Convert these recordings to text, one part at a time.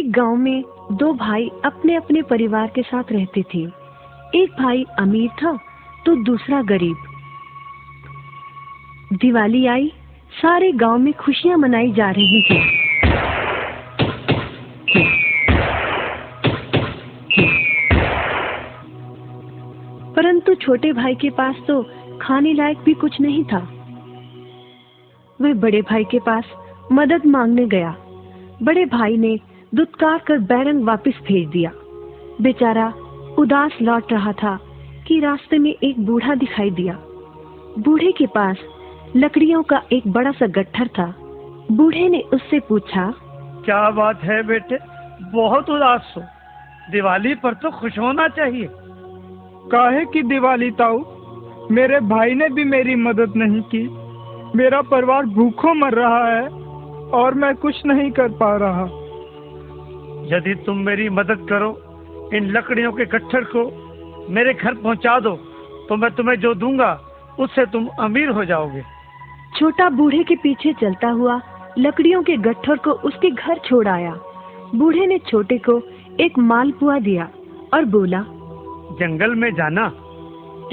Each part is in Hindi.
एक गांव में दो भाई अपने अपने परिवार के साथ रहते थे। एक भाई अमीर था तो दूसरा गरीब। दिवाली आई, सारे गांव में खुशियां मनाई जा रही थी। परंतु छोटे भाई के पास तो खाने लायक भी कुछ नहीं था। वह बड़े भाई के पास मदद मांगने गया। बड़े भाई ने दुत्कार कर बैरंग वापस भेज दिया। बेचारा उदास लौट रहा था कि रास्ते में एक बूढ़ा दिखाई दिया। बूढ़े के पास लकड़ियों का एक बड़ा सा गट्ठर था। बूढ़े ने उससे पूछा, क्या बात है बेटे, बहुत उदास हो? दिवाली पर तो खुश होना चाहिए। काहे की दिवाली ताऊ, मेरे भाई ने भी मेरी मदद नहीं की। मेरा परिवार भूखों मर रहा है और मैं कुछ नहीं कर पा रहा। यदि तुम मेरी मदद करो, इन लकड़ियों के गट्ठर को मेरे घर पहुंचा दो, तो मैं तुम्हें जो दूंगा उससे तुम अमीर हो जाओगे। छोटा बूढ़े के पीछे चलता हुआ लकड़ियों के गट्ठर को उसके घर छोड़ आया। बूढ़े ने छोटे को एक मालपुआ दिया और बोला, जंगल में जाना,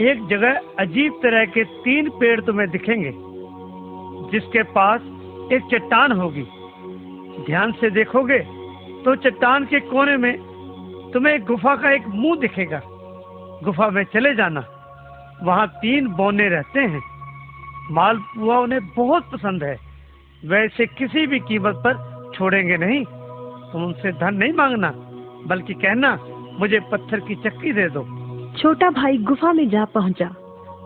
एक जगह अजीब तरह के 3 पेड़ तुम्हें दिखेंगे, जिसके पास एक चट्टान होगी। ध्यान से देखोगे तो चट्टान के कोने में तुम्हें एक गुफा का एक मुंह दिखेगा। गुफा में चले जाना, वहाँ 3 बौने रहते हैं। मालपुआ उन्हें बहुत पसंद है, वैसे किसी भी कीमत पर छोड़ेंगे नहीं। तुम उनसे धन नहीं मांगना, बल्कि कहना मुझे पत्थर की चक्की दे दो। छोटा भाई गुफा में जा पहुंचा।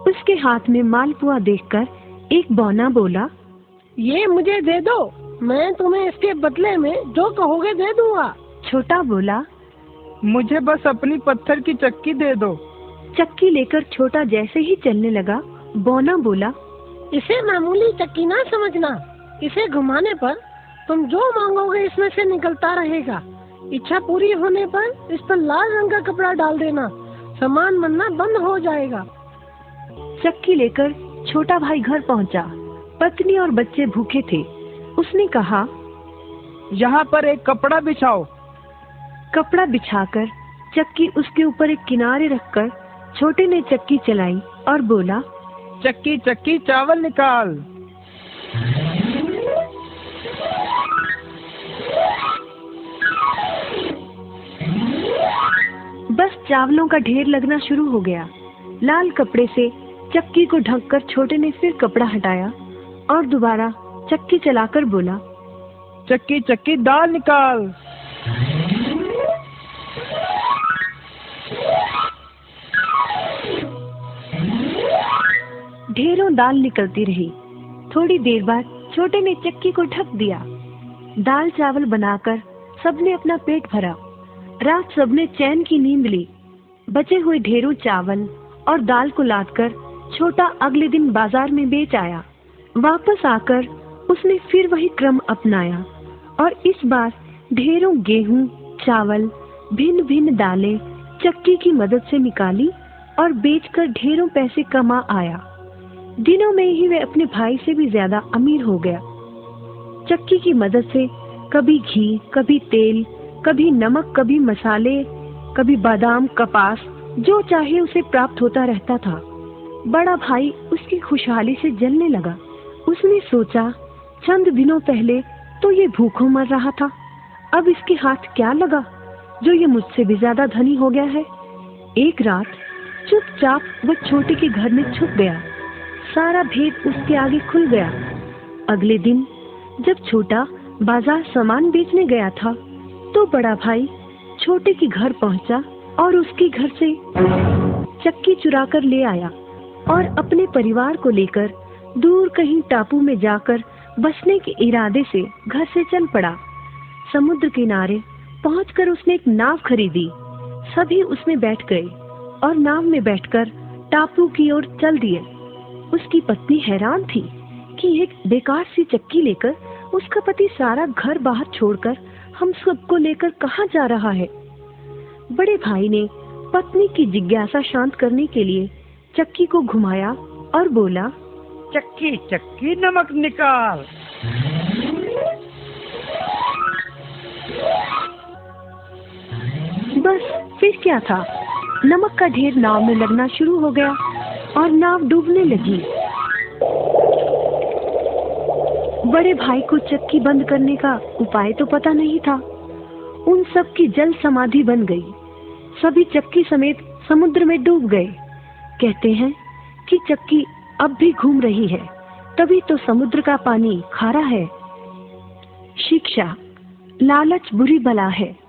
उसके हाथ में मालपुआ देखकर एक बौना बोला, ये मुझे दे दो, मैं तुम्हें इसके बदले में जो कहोगे दे दूंगा। छोटा बोला, मुझे बस अपनी पत्थर की चक्की दे दो। चक्की लेकर छोटा जैसे ही चलने लगा, बौना बोला, इसे मामूली चक्की ना समझना, इसे घुमाने पर तुम जो मांगोगे इसमें से निकलता रहेगा। इच्छा पूरी होने पर इस पर लाल रंग का कपड़ा डाल देना, सामान बनना बंद हो जाएगा। चक्की लेकर छोटा भाई घर पहुंचा। पत्नी और बच्चे भूखे थे। उसने कहा, यहाँ पर एक कपड़ा बिछाओ। कपड़ा बिछाकर चक्की उसके ऊपर एक किनारे रखकर छोटे ने चक्की चलाई और बोला, चक्की चक्की चावल निकाल। बस चावलों का ढेर लगना शुरू हो गया। लाल कपड़े से चक्की को ढककर छोटे ने फिर कपड़ा हटाया और दोबारा चक्की चलाकर बोला, चक्की चक्की दाल निकाल। ढेरों दाल निकलती रही। थोड़ी देर बाद छोटे ने चक्की को ढक दिया। दाल चावल बनाकर सबने अपना पेट भरा। रात सबने चैन की नींद ली। बचे हुए ढेरों चावल और दाल को लादकर छोटा अगले दिन बाजार में बेच आया। वापस आकर उसने फिर वही क्रम अपनाया और इस बार ढेरों गेहूं, चावल, भिन्न भिन्न दालें चक्की की मदद से निकाली और बेचकर ढेरों पैसे कमा आया। दिनों में ही वह अपने भाई से भी ज्यादा अमीर हो गया। चक्की की मदद से कभी घी, कभी तेल, कभी नमक, कभी मसाले, कभी बादाम, कपास, जो चाहे उसे प्राप्त होता रहता था। बड़ा भाई उसकी खुशहाली से जलने लगा। उसने सोचा, चंद दिनों पहले तो ये भूखों मर रहा था, अब इसके हाथ क्या लगा जो ये मुझसे भी ज्यादा धनी हो गया है। एक रात चुपचाप वह छोटे के घर में छुप गया। सारा भेद उसके आगे खुल गया। अगले दिन जब छोटा बाजार सामान बेचने गया था, तो बड़ा भाई छोटे के घर पहुंचा और उसके घर से चक्की चुरा कर ले आया और अपने परिवार को लेकर दूर कहीं टापू में जाकर बसने के इरादे से घर से चल पड़ा। समुद्र किनारे पहुंचकर उसने एक नाव खरीदी। सभी उसमें बैठ गए और नाव में बैठकर टापू की ओर चल दिए। उसकी पत्नी हैरान थी कि एक बेकार सी चक्की लेकर उसका पति सारा घर बाहर छोड़कर हम सबको लेकर कहाँ जा रहा है। बड़े भाई ने पत्नी की जिज्ञासा शांत करने के लिए चक्की को घुमाया और बोला, चक्की चक्की नमक निकाल। फिर क्या था, नमक का ढेर नाव में लगना शुरू हो गया और नाव डूबने लगी। बड़े भाई को चक्की बंद करने का उपाय तो पता नहीं था। उन सब की जल समाधि बन गई। सभी चक्की समेत समुद्र में डूब गए। कहते हैं कि चक्की अब भी घूम रही है, तभी तो समुद्र का पानी खारा है। शिक्षा, लालच बुरी बला है।